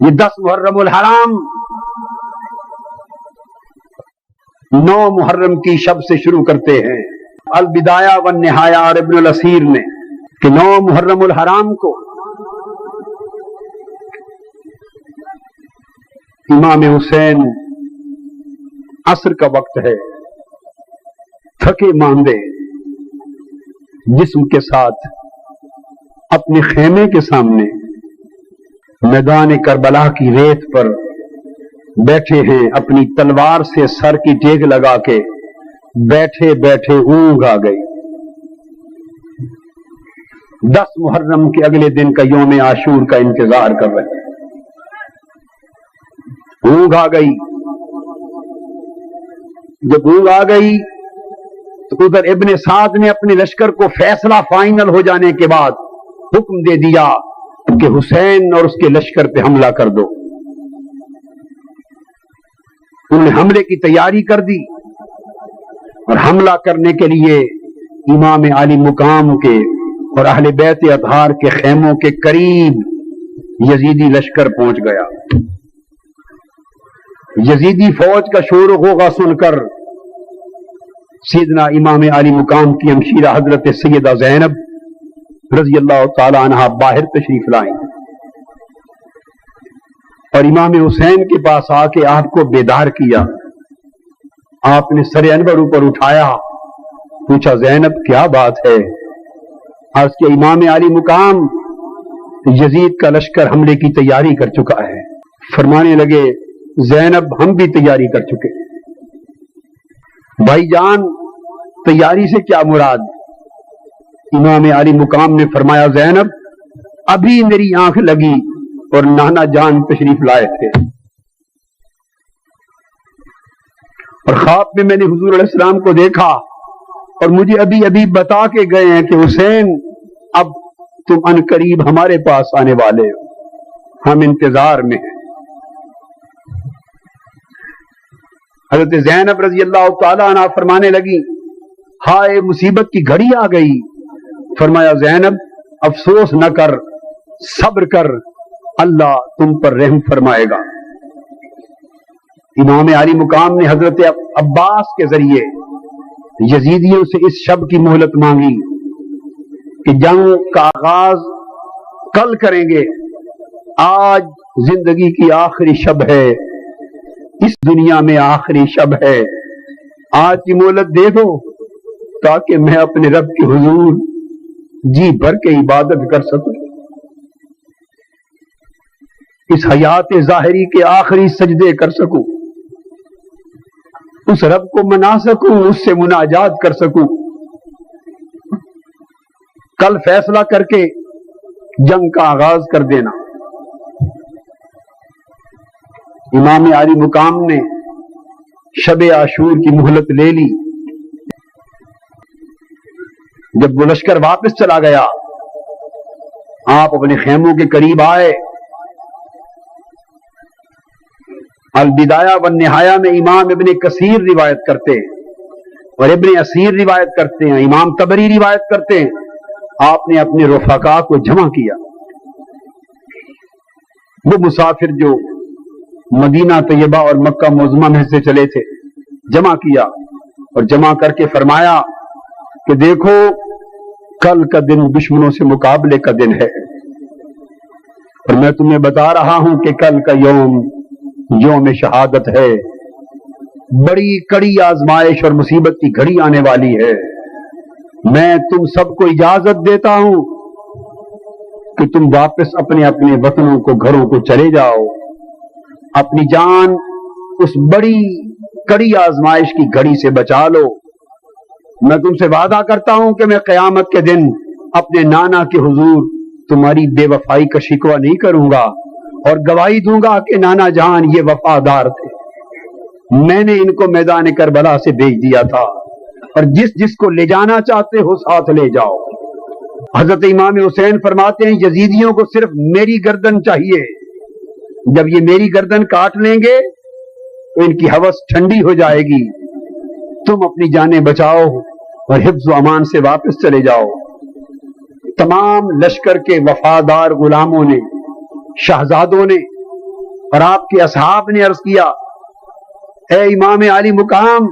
یہ 10 محرم الحرام 9 محرم کی شب سے شروع کرتے ہیں البدایہ والنہایہ اور ابن الاسیر نے کہ 9 محرم الحرام کو امام حسین عصر کا وقت ہے، تھکے ماندے جسم کے ساتھ اپنے خیمے کے سامنے میدان کربلا کی ریت پر بیٹھے ہیں، اپنی تلوار سے سر کی ٹیک لگا کے بیٹھے بیٹھے اونگ آ گئی۔ 10 محرم کے اگلے دن کا یوم عاشور کا انتظار کر رہے ہیں، اونگ آ گئی۔ جب اونگ آ گئی تو ادھر ابن سعد نے اپنے لشکر کو فیصلہ فائنل ہو جانے کے بعد حکم دے دیا کہ حسین اور اس کے لشکر پہ حملہ کر دو۔ انہوں نے حملے کی تیاری کر دی اور حملہ کرنے کے لیے امام عالی مقام کے اور اہل بیت اطہار کے خیموں کے قریب یزیدی لشکر پہنچ گیا۔ یزیدی فوج کا شور و غوغا سن کر سیدنا امام عالی مقام کی ہمشیرہ حضرت سیدہ زینب رضی اللہ تعالی عنہا باہر تشریف لائیں اور امام حسین کے پاس آ کے آپ کو بیدار کیا۔ آپ نے سر انور اوپر اٹھایا، پوچھا زینب کیا بات ہے؟ آج کے امام عالی مقام یزید کا لشکر حملے کی تیاری کر چکا ہے۔ فرمانے لگے زینب ہم بھی تیاری کر چکے۔ بھائی جان تیاری سے کیا مراد؟ امام علی مقام نے فرمایا زینب ابھی میری آنکھ لگی اور نانا جان تشریف لائے تھے اور خواب میں نے حضور علیہ السلام کو دیکھا اور مجھے ابھی ابھی بتا کے گئے ہیں کہ حسین اب تم ان قریب ہمارے پاس آنے والے ہو، ہم انتظار میں ہیں۔ حضرت زینب رضی اللہ تعالی عنہ فرمانے لگی ہائے مصیبت کی گھڑی آ گئی۔ فرمایا زینب افسوس نہ کر، صبر کر، اللہ تم پر رحم فرمائے گا۔ امام علی مقام نے حضرت عباس کے ذریعے یزیدیوں سے اس شب کی مہلت مانگی کہ جنگ کا آغاز کل کریں گے، آج زندگی کی آخری شب ہے، اس دنیا میں آخری شب ہے، آج کی مہلت دے دو تاکہ میں اپنے رب کے حضور جی بھر کے عبادت کر سکوں، اس حیات ظاہری کے آخری سجدے کر سکوں، اس رب کو منا سکوں، اس سے مناجات کر سکوں، کل فیصلہ کر کے جنگ کا آغاز کر دینا۔ امام علی مقام نے شب عاشور کی مہلت لے لی۔ جب وہ لشکر واپس چلا گیا آپ اپنے خیموں کے قریب آئے۔ البدایہ والنہایہ میں امام ابن کثیر روایت کرتے ہیں اور ابن اسیر روایت کرتے ہیں، امام طبری روایت کرتے ہیں آپ نے اپنے رفقا کو جمع کیا، وہ مسافر جو مدینہ طیبہ اور مکہ معظمہ میں سے چلے تھے، جمع کیا اور جمع کر کے فرمایا کہ دیکھو کل کا دن دشمنوں سے مقابلے کا دن ہے اور میں تمہیں بتا رہا ہوں کہ کل کا یوم شہادت ہے، بڑی کڑی آزمائش اور مصیبت کی گھڑی آنے والی ہے۔ میں تم سب کو اجازت دیتا ہوں کہ تم واپس اپنے اپنے وطنوں کو گھروں کو چلے جاؤ، اپنی جان اس بڑی کڑی آزمائش کی گھڑی سے بچا لو۔ میں تم سے وعدہ کرتا ہوں کہ میں قیامت کے دن اپنے نانا کے حضور تمہاری بے وفائی کا شکوہ نہیں کروں گا اور گواہی دوں گا کہ نانا جان یہ وفادار تھے، میں نے ان کو میدان کربلا سے بھیج دیا تھا اور جس جس کو لے جانا چاہتے ہو ساتھ لے جاؤ۔ حضرت امام حسین فرماتے ہیں یزیدیوں کو صرف میری گردن چاہیے، جب یہ میری گردن کاٹ لیں گے تو ان کی ہوس ٹھنڈی ہو جائے گی، تم اپنی جانیں بچاؤ اور حفظ و امان سے واپس چلے جاؤ۔ تمام لشکر کے وفادار غلاموں نے، شہزادوں نے اور آپ کے اصحاب نے عرض کیا اے امام عالی مقام،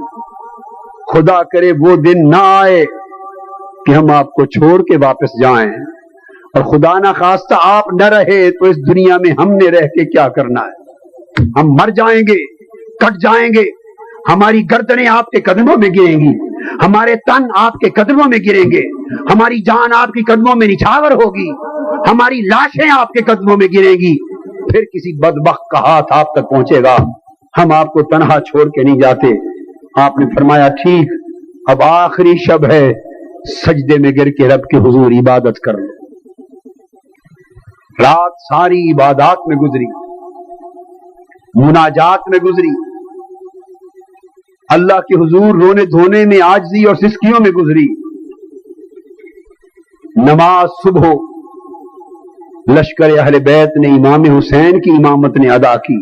خدا کرے وہ دن نہ آئے کہ ہم آپ کو چھوڑ کے واپس جائیں، اور خدا نہ خواستہ آپ نہ رہے تو اس دنیا میں ہم نے رہ کے کیا کرنا ہے؟ ہم مر جائیں گے، کٹ جائیں گے، ہماری گردنیں آپ کے قدموں میں گریں گی، ہمارے تن آپ کے قدموں میں گریں گے، ہماری جان آپ کے قدموں میں نچھاور ہوگی، ہماری لاشیں آپ کے قدموں میں گریں گی، پھر کسی بدبخت کا ہاتھ آپ تک پہنچے گا، ہم آپ کو تنہا چھوڑ کے نہیں جاتے۔ آپ نے فرمایا ٹھیک، اب آخری شب ہے، سجدے میں گر کے رب کے حضور عبادت کر لو۔ رات ساری عبادات میں گزری، مناجات میں گزری، اللہ کے حضور رونے دھونے میں، عاجزی اور سسکیوں میں گزری۔ نماز صبح لشکر اہل بیت نے امام حسین کی امامت نے ادا کی،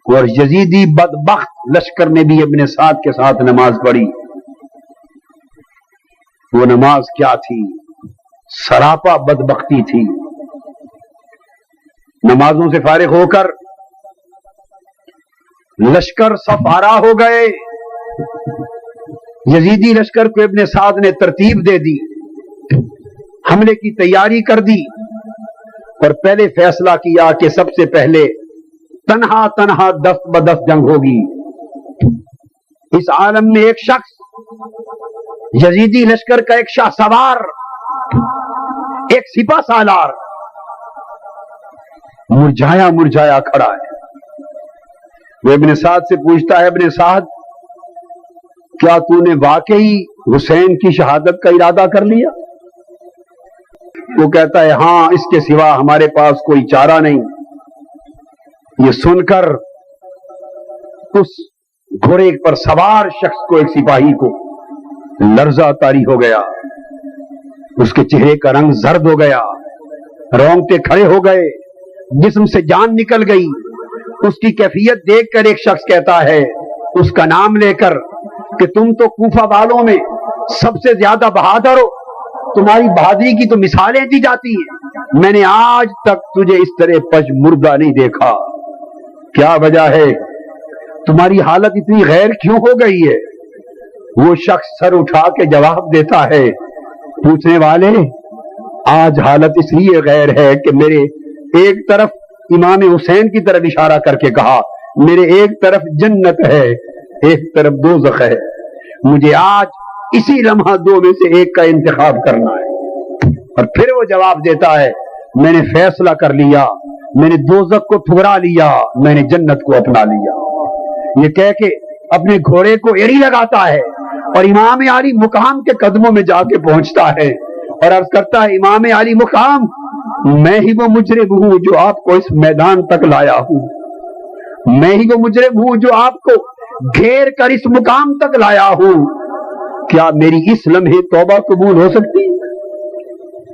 اور یزیدی بدبخت لشکر نے بھی اپنے ساتھ کے ساتھ نماز پڑھی۔ وہ نماز کیا تھی؟ سراپا بدبختی تھی۔ نمازوں سے فارغ ہو کر لشکر صف آرا ہو گئے۔ یزیدی لشکر کو ابن سعد نے ترتیب دے دی، حملے کی تیاری کر دی، اور پہلے فیصلہ کیا کہ سب سے پہلے تنہا تنہا دست بدست جنگ ہوگی۔ اس عالم میں ایک شخص یزیدی لشکر کا ایک شاہ سوار، ایک سپہ سالار مرجھایا مرجھایا کھڑا ہے۔ وہ ابن سعد سے پوچھتا ہے ابن سعد، کیا تو نے واقعی حسین کی شہادت کا ارادہ کر لیا؟ وہ کہتا ہے ہاں، اس کے سوا ہمارے پاس کوئی چارہ نہیں۔ یہ سن کر اس گھوڑے پر سوار شخص کو، ایک سپاہی کو لرزہ طاری ہو گیا، اس کے چہرے کا رنگ زرد ہو گیا، رونگٹے کھڑے ہو گئے، جسم سے جان نکل گئی۔ اس کی کیفیت دیکھ کر ایک شخص کہتا ہے اس کا نام لے کر کہ تم تو کوفہ والوں میں سب سے زیادہ بہادر ہو، تمہاری بہادری کی تو مثالیں دی جاتی ہیں، میں نے آج تک تجھے اس طرح پش مردہ نہیں دیکھا، کیا وجہ ہے؟ تمہاری حالت اتنی غیر کیوں ہو گئی ہے؟ وہ شخص سر اٹھا کے جواب دیتا ہے پوچھنے والے، آج حالت اس لیے غیر ہے کہ میرے ایک طرف امام حسین کی طرف اشارہ کر کے کہا میرے ایک طرف جنت ہے، ایک طرف دوزخ ہے، مجھے آج اسی لمحہ دو میں سے ایک کا انتخاب کرنا ہے۔ اور پھر وہ جواب دیتا ہے میں نے فیصلہ کر لیا، میں نے دوزخ کو ٹھکرا لیا، میں نے جنت کو اپنا لیا۔ یہ کہہ کے اپنے گھوڑے کو ایڑی لگاتا ہے اور امام علی مقام کے قدموں میں جا کے پہنچتا ہے اور عرض کرتا ہے امام علی مقام، میں ہی وہ مجرم ہوں جو آپ کو اس میدان تک لایا ہوں، میں ہی وہ مجرم ہوں جو آپ کو گھیر کر اس مقام تک لایا ہوں، کیا میری اس لمحے توبہ قبول ہو سکتی؟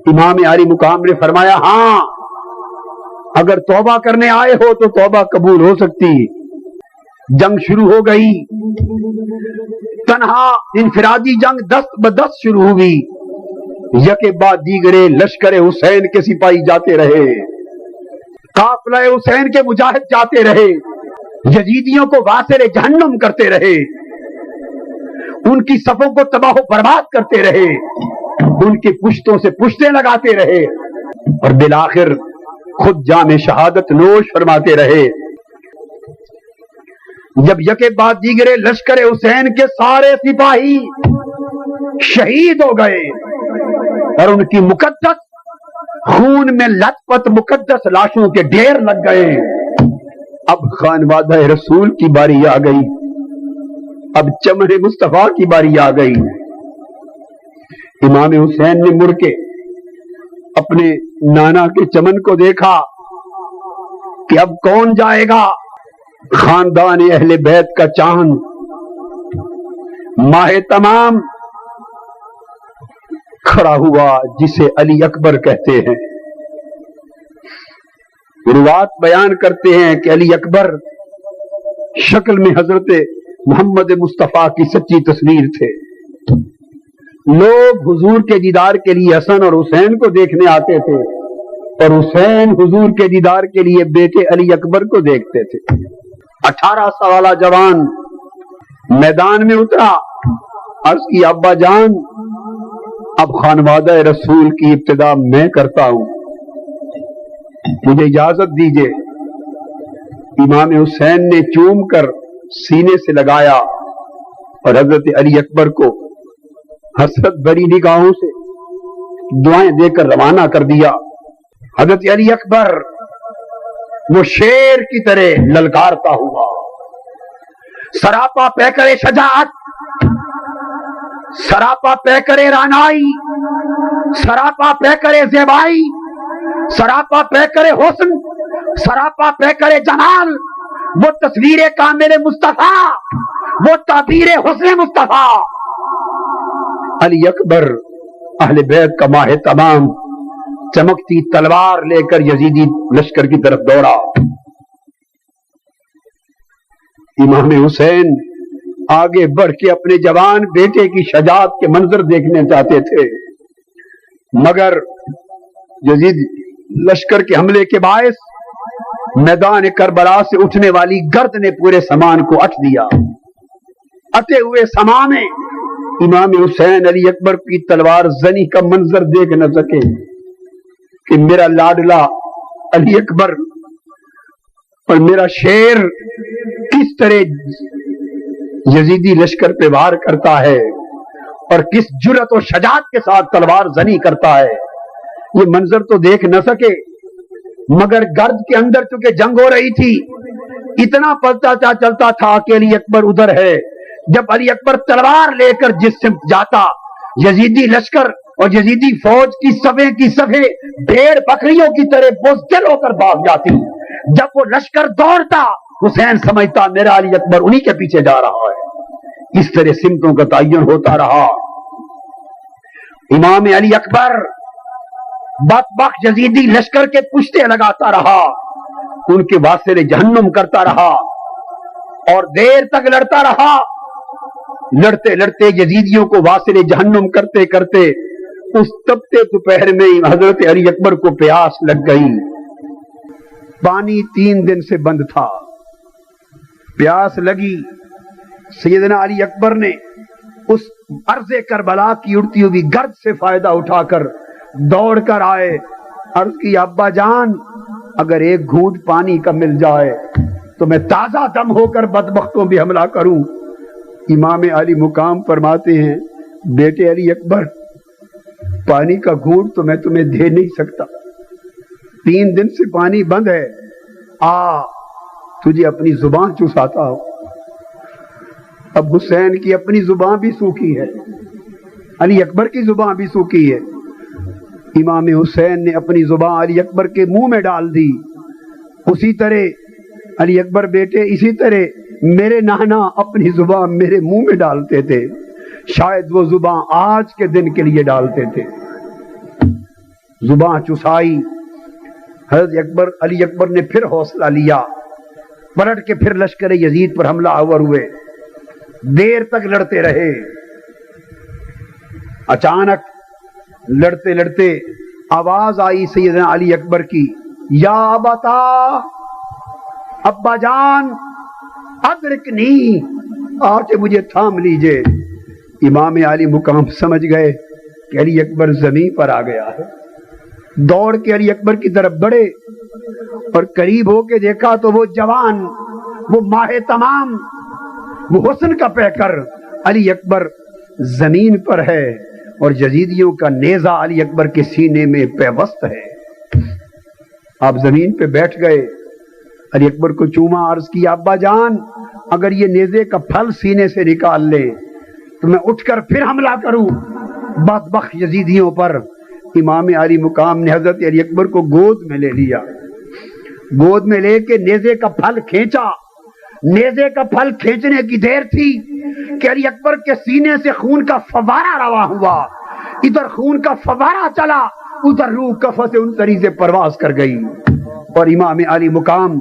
امام علی مقام نے فرمایا ہاں، اگر توبہ کرنے آئے ہو تو توبہ قبول ہو سکتی۔ جنگ شروع ہو گئی، تنہا انفرادی جنگ دست بدست شروع ہوئی، یکے بعد دیگرے لشکر حسین کے سپاہی جاتے رہے، قافلہ حسین کے مجاہد جاتے رہے، یزیدیوں کو واصل جہنم کرتے رہے، ان کی صفوں کو تباہ و برباد کرتے رہے، ان کی پشتوں سے پشتیں لگاتے رہے، اور بالآخر خود جام شہادت نوش فرماتے رہے۔ جب یکے بعد دیگرے لشکر حسین کے سارے سپاہی شہید ہو گئے اور ان کی مقدس خون میں لت پت مقدس لاشوں کے ڈھیر لگ گئے، اب خانوادہ رسول کی باری آ گئی، اب چمن مصطفیٰ کی باری آ گئی۔ امام حسین نے مڑ کے اپنے نانا کے چمن کو دیکھا کہ اب کون جائے گا؟ خاندان اہل بیت کا چاند، ماہ تمام کھڑا ہوا جسے علی اکبر کہتے ہیں۔ روایات بیان کرتے ہیں کہ علی اکبر شکل میں حضرت محمد مصطفیٰ کی سچی تصویر تھے۔ لوگ حضور کے دیدار کے لیے حسن اور حسین کو دیکھنے آتے تھے اور حسین حضور کے دیدار کے لیے بیٹے علی اکبر کو دیکھتے تھے۔ 18 سالہ جوان میدان میں اترا، عرض کی ابا جان اب خانوادہ رسول کی ابتدا میں کرتا ہوں، مجھے اجازت دیجئے۔ امام حسین نے چوم کر سینے سے لگایا اور حضرت علی اکبر کو حسرت بھری نگاہوں سے دعائیں دے کر روانہ کر دیا۔ حضرت علی اکبر وہ شیر کی طرح للکارتا ہوا، سراپا پیکر شجاعت، سراپا پیکر رانائی، سراپا پیکر زیبائی، سراپا پیکر حسن، سراپا پیکر جمال، وہ تصویر کامل مصطفیٰ، وہ تعبیر حسن مصطفیٰ۔ علی اکبر اہل بیت کا ماہ تمام چمکتی تلوار لے کر یزیدی لشکر کی طرف دوڑا۔ امام حسین آگے بڑھ کے اپنے جوان بیٹے کی شجاعت کے منظر دیکھنے چاہتے تھے، مگر یزید لشکر کے حملے کے باعث میدان کربلا سے اٹھنے والی گرد نے پورے سامان کو اٹ دیا۔ اٹے ہوئے سما میں امام حسین علی اکبر کی تلوار زنی کا منظر دیکھ نہ سکے کہ میرا لاڈلا علی اکبر اور میرا شیر کس طرح یزیدی لشکر پہ وار کرتا ہے اور کس جرأت و شجاعت کے ساتھ تلوار زنی کرتا ہے۔ یہ منظر تو دیکھ نہ سکے، مگر گرد کے اندر چونکہ جنگ ہو رہی تھی، اتنا پتہ چلتا تھا کہ علی اکبر ادھر ہے۔ جب علی اکبر تلوار لے کر جس سمت جاتا، یزیدی لشکر اور یزیدی فوج کی صفیں بھیڑ بکریوں کی طرح بزدل ہو کر بھاگ جاتی۔ جب وہ لشکر دوڑتا، حسین سمجھتا میرا علی اکبر انہی کے پیچھے جا رہا ہے۔ اس طرح سمتوں کا تعین ہوتا رہا۔ امام علی اکبر بدبخت یزیدی لشکر کے پشتے لگاتا رہا، ان کے واسطے جہنم کرتا رہا اور دیر تک لڑتا رہا۔ لڑتے لڑتے یزیدیوں کو واصل جہنم کرتے کرتے اس تپتے دوپہر میں حضرت علی اکبر کو پیاس لگ گئی۔ پانی 3 دن سے بند تھا، پیاس لگی۔ سیدنا علی اکبر نے اس عرض کربلا کی اڑتی ہوئی گرد سے فائدہ اٹھا کر دوڑ کر آئے، عرض کی ابا جان اگر ایک گھونٹ پانی کا مل جائے تو میں تازہ دم ہو کر بدبختوں بھی حملہ کروں۔ امام علی مقام فرماتے ہیں بیٹے علی اکبر پانی کا گھونٹ تو میں تمہیں دے نہیں سکتا، 3 دن سے پانی بند ہے، تجھے اپنی زبان چوساتا ہو۔ اب حسین کی اپنی زبان بھی سوکھی ہے، علی اکبر کی زبان بھی سوکھی ہے۔ امام حسین نے اپنی زبان علی اکبر کے منہ میں ڈال دی۔ اسی طرح علی اکبر بیٹے اسی طرح میرے نانا اپنی زبان میرے منہ میں ڈالتے تھے، شاید وہ زبان آج کے دن کے لیے ڈالتے تھے۔ زبان چسائی۔ حضرت علی اکبر نے پھر حوصلہ لیا، پلٹ کے پھر لشکر یزید پر حملہ آور ہوئے، دیر تک لڑتے رہے۔ اچانک لڑتے لڑتے آواز آئی سیدنا علی اکبر کی، یا ابتا، ابا جان ادرکنی، آ کے مجھے تھام لیجئے۔ امام علی مقام سمجھ گئے کہ علی اکبر زمین پر آ گیا ہے، دوڑ کے علی اکبر کی طرف بڑھے اور قریب ہو کے دیکھا تو وہ جوان، وہ ماہ تمام، وہ حسن کا پیکر علی اکبر زمین پر ہے اور یزیدیوں کا نیزہ علی اکبر کے سینے میں پیوست ہے۔ آپ زمین پہ بیٹھ گئے، علی اکبر کو چوما، عرض کی ابا جان اگر یہ نیزے کا پھل سینے سے نکال لے تو میں اٹھ کر پھر حملہ کروں بدبخت یزیدیوں پر۔ امام علی مقام نے حضرت علی اکبر کو گود میں لے لیا، گود میں لے کے نیزے کا پھل کھینچا۔ نیزے کا پھل کھینچنے کی دیر تھی کہ علی اکبر کے سینے سے خون کا فوارہ روا ہوا، ادھر خون کا فوارہ چلا، ادھر روح کفس انصری سے پرواز کر گئی، اور امام علی مقام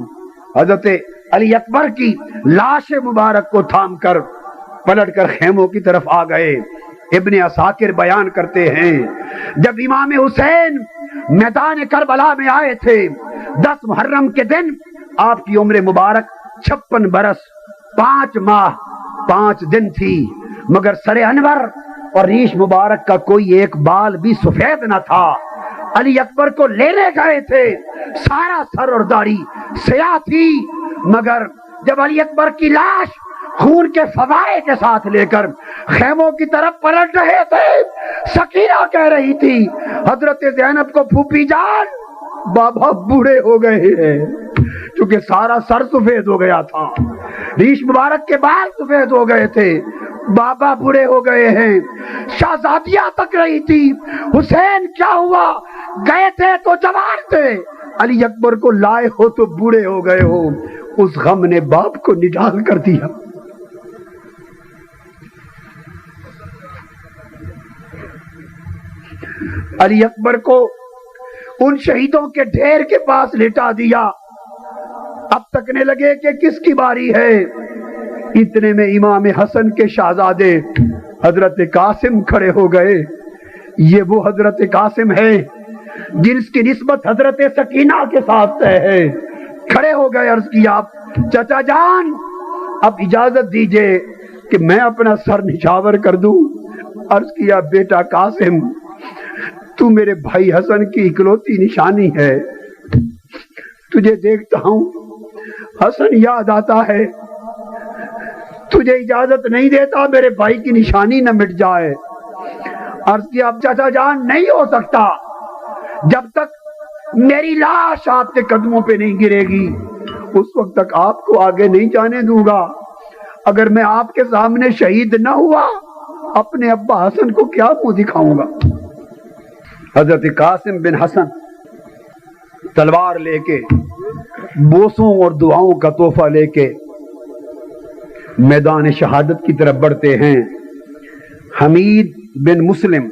حضرت علی اکبر کی لاش مبارک کو تھام کر پلٹ کر خیموں کی طرف آ گئے۔ ابن عساکر بیان کرتے ہیں جب امام حسین میدان کربلا میں آئے تھے 10 محرم کے دن آپ کی عمر مبارک 56 برس 5 ماہ 5 دن تھی، مگر سر انور اور ریش مبارک کا کوئی ایک بال بھی سفید نہ تھا۔ علی اکبر کو لینے گئے تھے، سارا سر اور داڑھی سیاہ تھی، مگر جب علی اکبر کی لاش خون کے فوارے کے ساتھ لے کر خیموں کی طرف پلٹ رہے تھے، سکینہ کہہ رہی تھی حضرت زینب کو، پھوپھی جان بابا بوڑھے ہو گئے ہیں، کیونکہ سارا سر سفید ہو گیا تھا، ریش مبارک کے بال سفید ہو گئے تھے، بابا بوڑھے ہو گئے ہیں۔ شہزادیاں تک رہی تھی، حسین کیا ہوا؟ گئے تھے تو جوان تھے، علی اکبر کو لائے ہو تو بوڑھے ہو گئے ہو۔ اس غم نے باپ کو نڈال کر دیا۔ علی اکبر کو ان شہیدوں کے ڈھیر کے پاس لٹا دیا۔ اب تکنے لگے کہ کس کی باری ہے۔ اتنے میں امام حسن کے شہزادے حضرت قاسم کھڑے ہو گئے۔ یہ وہ حضرت قاسم ہے جس کی نسبت حضرت سکینہ کے ساتھ طے ہے۔ کھڑے ہو گئے، عرض کیا چچا جان اب اجازت دیجئے کہ میں اپنا سر نچھاور کر دوں۔ عرض کیا بیٹا قاسم تو میرے بھائی حسن کی اکلوتی نشانی ہے، تجھے دیکھتا ہوں حسن یاد آتا ہے، تجھے اجازت نہیں دیتا میرے بھائی کی نشانی نہ مٹ جائے۔ عرض کیا اب چچا جان نہیں ہو سکتا، جب تک میری لاش آپ کے قدموں پہ نہیں گرے گی اس وقت تک آپ کو آگے نہیں جانے دوں گا۔ اگر میں آپ کے سامنے شہید نہ ہوا اپنے ابا حسن کو کیا منہ دکھاؤں گا۔ حضرت قاسم بن حسن تلوار لے کے، بوسوں اور دعاؤں کا تحفہ لے کے میدان شہادت کی طرف بڑھتے ہیں۔ حمید بن مسلم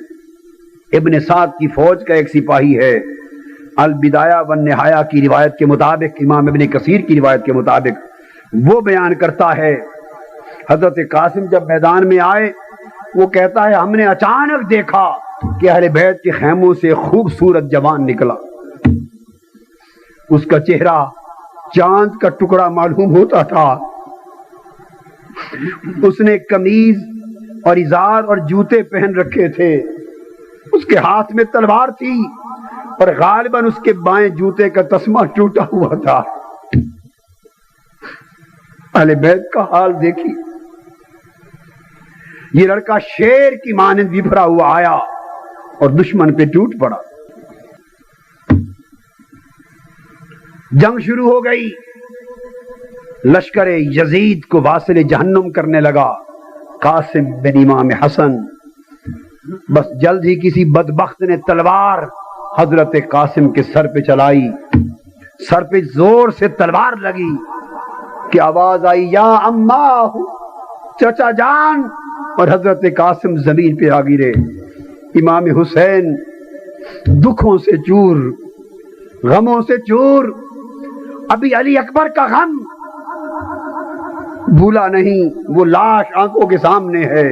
ابن سعد کی فوج کا ایک سپاہی ہے۔ البدایہ والنہایہ کی روایت کے مطابق، امام ابن کثیر کی روایت کے مطابق وہ بیان کرتا ہے حضرت قاسم جب میدان میں آئے وہ کہتا ہے ہم نے اچانک دیکھا کہ اہل بیت کے خیموں سے خوبصورت جوان نکلا، اس کا چہرہ چاند کا ٹکڑا معلوم ہوتا تھا، اس نے قمیض اور ازار اور جوتے پہن رکھے تھے، اس کے ہاتھ میں تلوار تھی اور غالباً اس کے بائیں جوتے کا تسمہ ٹوٹا ہوا تھا۔ اہل بیت کا حال دیکھی، یہ لڑکا شیر کی مانند بھرا ہوا آیا اور دشمن پہ ٹوٹ پڑا۔ جنگ شروع ہو گئی، لشکر یزید کو واصل جہنم کرنے لگا۔ قاسم بن امام حسن بس جلد ہی کسی بدبخت نے تلوار حضرت قاسم کے سر پہ چلائی، سر پہ زور سے تلوار لگی کہ آواز آئی یا اماں چچا جان، اور حضرت قاسم زمین پہ آ گرے۔ امام حسین دکھوں سے چور، غموں سے چور، ابھی علی اکبر کا غم بھولا نہیں، وہ لاش آنکھوں کے سامنے ہے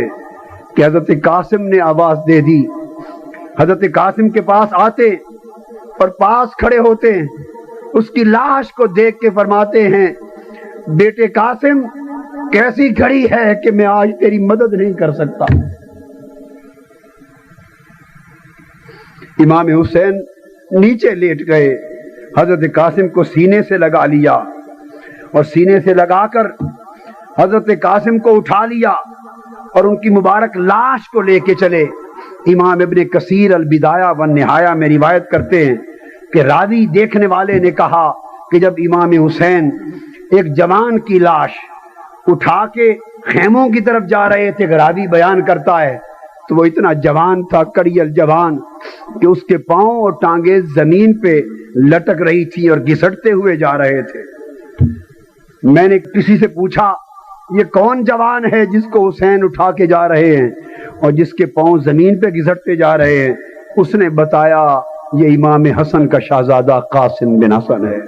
کہ حضرت قاسم نے آواز دے دی۔ حضرت قاسم کے پاس آتے اور پاس کھڑے ہوتے، اس کی لاش کو دیکھ کے فرماتے ہیں بیٹے قاسم کیسی گھڑی ہے کہ میں آج تیری مدد نہیں کر سکتا۔ امام حسین نیچے لیٹ گئے، حضرت قاسم کو سینے سے لگا لیا اور سینے سے لگا کر حضرت قاسم کو اٹھا لیا اور ان کی مبارک لاش کو لے کے چلے۔ امام ابن کثیر البدایہ والنہایہ میں روایت کرتے ہیں کہ راوی دیکھنے والے نے کہا کہ جب امام حسین ایک جوان کی لاش اٹھا کے خیموں کی طرف جا رہے تھے، راوی بیان کرتا ہے تو وہ اتنا جوان تھا، کڑیل جوان، کہ اس کے پاؤں اور ٹانگیں زمین پہ لٹک رہی تھی اور گھسٹتے ہوئے جا رہے تھے۔ میں نے کسی سے پوچھا یہ کون جوان ہے جس کو حسین اٹھا کے جا رہے ہیں اور جس کے پاؤں زمین پہ گھسٹتے جا رہے ہیں؟ اس نے بتایا یہ امام حسن کا شہزادہ قاسم بن حسن ہے۔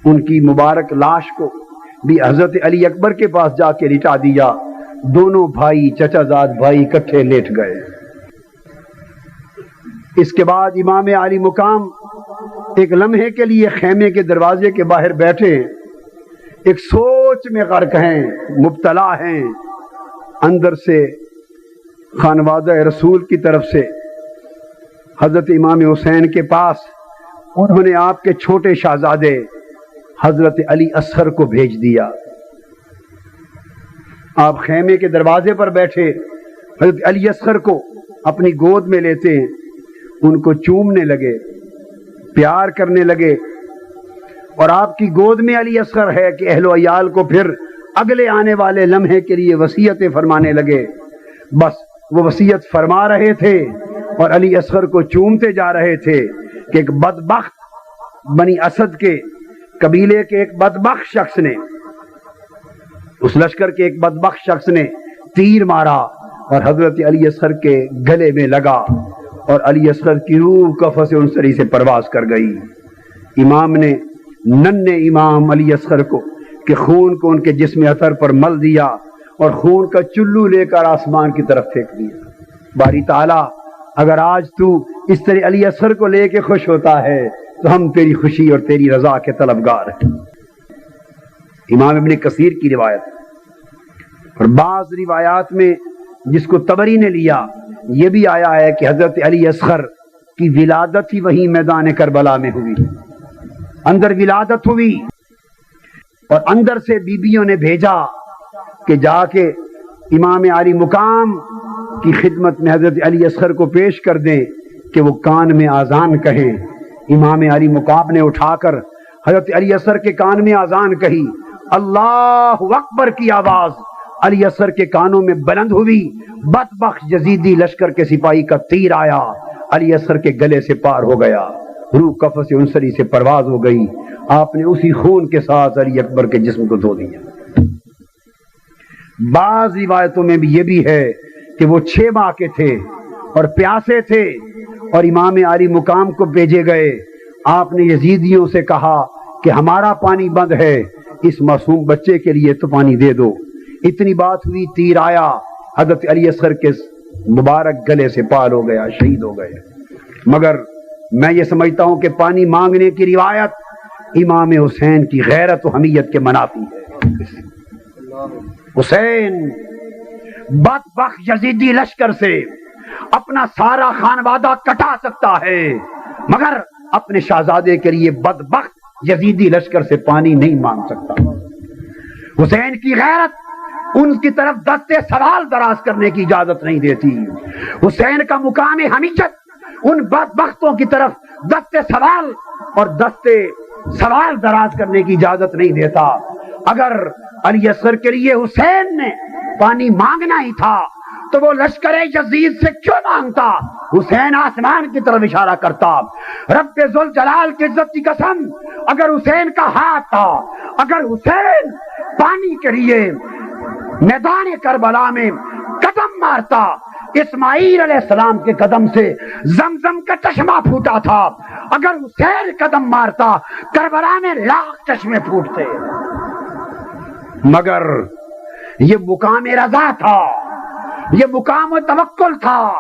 ان کی مبارک لاش کو بھی حضرت علی اکبر کے پاس جا کے لٹا دیا۔ دونوں بھائی چچا زاد بھائی اکٹھے لیٹ گئے۔ اس کے بعد امام علی مقام ایک لمحے کے لیے خیمے کے دروازے کے باہر بیٹھے، ایک سوچ میں غرق ہیں، مبتلا ہیں۔ اندر سے خانوادہ رسول کی طرف سے حضرت امام حسین کے پاس انہوں نے آپ کے چھوٹے شہزادے حضرت علی اصغر کو بھیج دیا۔ آپ خیمے کے دروازے پر بیٹھے حضرت علی اصغر کو اپنی گود میں لیتے ہیں، ان کو چومنے لگے، پیار کرنے لگے، اور آپ کی گود میں علی اصغر ہے کہ اہل و عیال کو پھر اگلے آنے والے لمحے کے لیے وصیتیں فرمانے لگے۔ بس وہ وصیت فرما رہے تھے اور علی اصغر کو چومتے جا رہے تھے کہ ایک بدبخت بنی اسد کے قبیلے کے ایک بدبخت شخص نے، اس لشکر کے ایک بدبخت شخص نے تیر مارا اور حضرت علی اصغر کے گلے میں لگا، اور علی اصغر کی روح قفس انصری سے پرواز کر گئی۔ امام نے ننھے امام علی اصغر کو کہ خون کو ان کے جسم اثر پر مل دیا اور خون کا چلو لے کر آسمان کی طرف پھینک دیا۔ باری تعالیٰ اگر آج تو اس طرح علی اصغر کو لے کے خوش ہوتا ہے تو ہم تیری خوشی اور تیری رضا کے طلبگار ہیں۔ امام ابن کثیر کی روایت اور بعض روایات میں جس کو طبری نے لیا یہ بھی آیا ہے کہ حضرت علی اصغر کی ولادت ہی وہیں میدان کربلا میں ہوئی، اندر ولادت ہوئی، اور اندر سے بیبیوں نے بھیجا کہ جا کے امام علی مقام کی خدمت میں حضرت علی اصغر کو پیش کر دیں کہ وہ کان میں آذان کہیں۔ امام علی مقام نے اٹھا کر حضرت علی اصغر کے کان میں آذان کہی، اللہ اکبر کی آواز علی اصغر کے کانوں میں بلند ہوئی، بدبخت یزیدی لشکر کے سپاہی کا تیر آیا، علی اصغر کے گلے سے پار ہو گیا، روح قفس انصری سے پرواز ہو گئی، آپ نے اسی خون کے ساتھ علی اکبر کے جسم کو دھو دیا۔ بعض روایتوں میں بھی یہ بھی ہے کہ وہ 6 ماہ کے تھے اور پیاسے تھے اور امام علی مقام کو بھیجے گئے۔ آپ نے یزیدیوں سے کہا کہ ہمارا پانی بند ہے، اس معصوم بچے کے لیے تو پانی دے دو۔ اتنی بات ہوئی، تیر آیا، حضرت علی اصغر کے مبارک گلے سے پار ہو گیا، شہید ہو گئے۔ مگر میں یہ سمجھتا ہوں کہ پانی مانگنے کی روایت امام حسین کی غیرت و حمیت کے منافی ہے۔ حسین بدبخت یزیدی لشکر سے اپنا سارا خانوادہ کٹا سکتا ہے مگر اپنے شہزادے کے لیے بدبخت یزیدی لشکر سے پانی نہیں مانگ سکتا۔ حسین کی غیرت ان کی طرف دستے سوال دراز کرنے کی اجازت نہیں دیتی۔ حسین کا مقام حمیت ان بدبختوں کی طرف دستے سوال اور دستے سوال دراز کرنے کی اجازت نہیں دیتا۔ اگر علی اصغر کے لیے حسین نے پانی مانگنا ہی تھا تو وہ لشکر یزید سے کیوں مانگتا؟ حسین آسمان کی طرف اشارہ کرتا۔ رب ذوالجلال کی عزت کی قسم، اگر حسین کا ہاتھ تھا، اگر حسین پانی کے لیے میدان کربلا میں قدم مارتا، اسماعیل علیہ السلام کے قدم سے زمزم کا چشمہ پھوٹا تھا، اگر حسین قدم مارتا کربلا میں لاکھ چشمے پھوٹتے۔ مگر یہ مقام رضا تھا، یہ مقام توکل تھا،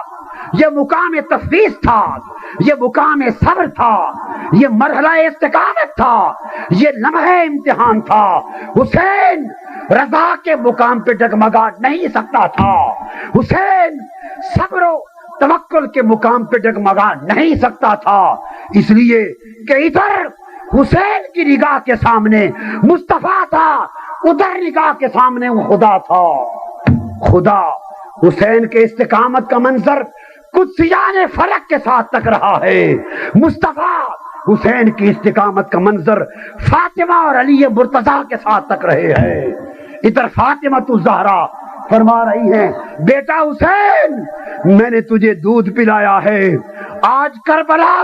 یہ مقام تفویض تھا، یہ مقام صبر تھا، یہ مرحلہ استقامت تھا، یہ لمحہ امتحان تھا۔ حسین رضا کے مقام پہ ڈگمگا نہیں سکتا تھا، حسین صبر و توکل کے مقام پہ ڈگمگا نہیں سکتا تھا، اس لیے کہ ادھر حسین کی نگاہ کے سامنے مصطفیٰ تھا، ادھر نگاہ کے سامنے وہ خدا تھا۔ خدا حسین کے استقامت کا منظر قدسیان فلک کے ساتھ تک رہا ہے، مصطفیٰ حسین کی استقامت کا منظر فاطمہ اور علی مرتضیٰ کے ساتھ تک رہے ہیں۔ ادھر فاطمہ الزہرا فرما رہی ہیں، بیٹا حسین میں نے تجھے دودھ پلایا ہے، آج کربلا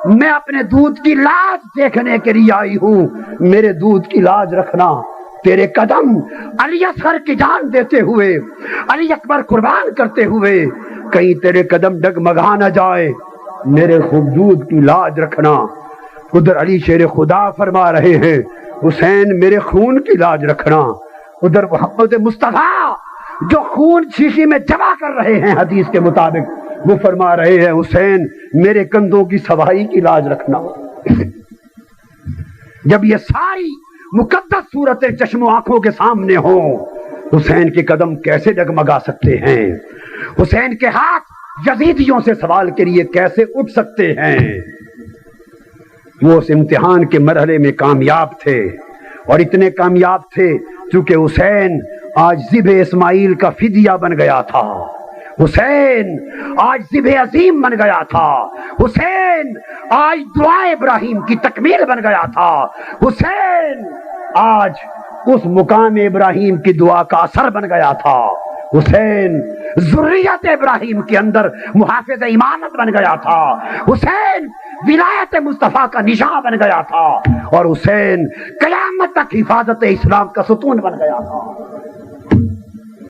میں اپنے دودھ کی لاج دیکھنے کے لیے آئی ہوں، میرے دودھ کی لاج رکھنا۔ تیرے قدم علی اصغر کی جان دیتے ہوئے، علی اکبر قربان کرتے ہوئے کہیں تیرے قدم ڈگمگا نہ جائے، میرے خوب دودھ کی لاج رکھنا۔ ادھر علی شیر خدا فرما رہے ہیں، حسین میرے خون کی لاج رکھنا۔ ادھر محمد مصطفیٰ جو خون شیشی میں جمع کر رہے ہیں حدیث کے مطابق، وہ فرما رہے ہیں، حسین میرے کندھوں کی سوائی کی لاج رکھنا۔ جب یہ ساری مقدس صورتیں چشم و آنکھوں کے سامنے ہوں، حسین کے قدم کیسے ڈگمگا سکتے ہیں؟ حسین کے ہاتھ یزیدیوں سے سوال کے لیے کیسے اٹھ سکتے ہیں؟ وہ اس امتحان کے مرحلے میں کامیاب تھے، اور اتنے کامیاب تھے چونکہ حسین آج ذبح اسماعیل کا فدیہ بن گیا تھا، حسین آج ذبح عظیم بن گیا تھا، حسین آج دعائے ابراہیم کی تکمیل بن گیا تھا، حسین آج اس مقام ابراہیم کی دعا کا اثر بن گیا تھا، حسین ذریت ابراہیم کے اندر محافظ امامت بن گیا تھا، حسین ولایت مصطفیٰ کا نشاں بن گیا تھا، اور حسین قیامت تک حفاظت اسلام کا ستون بن گیا تھا۔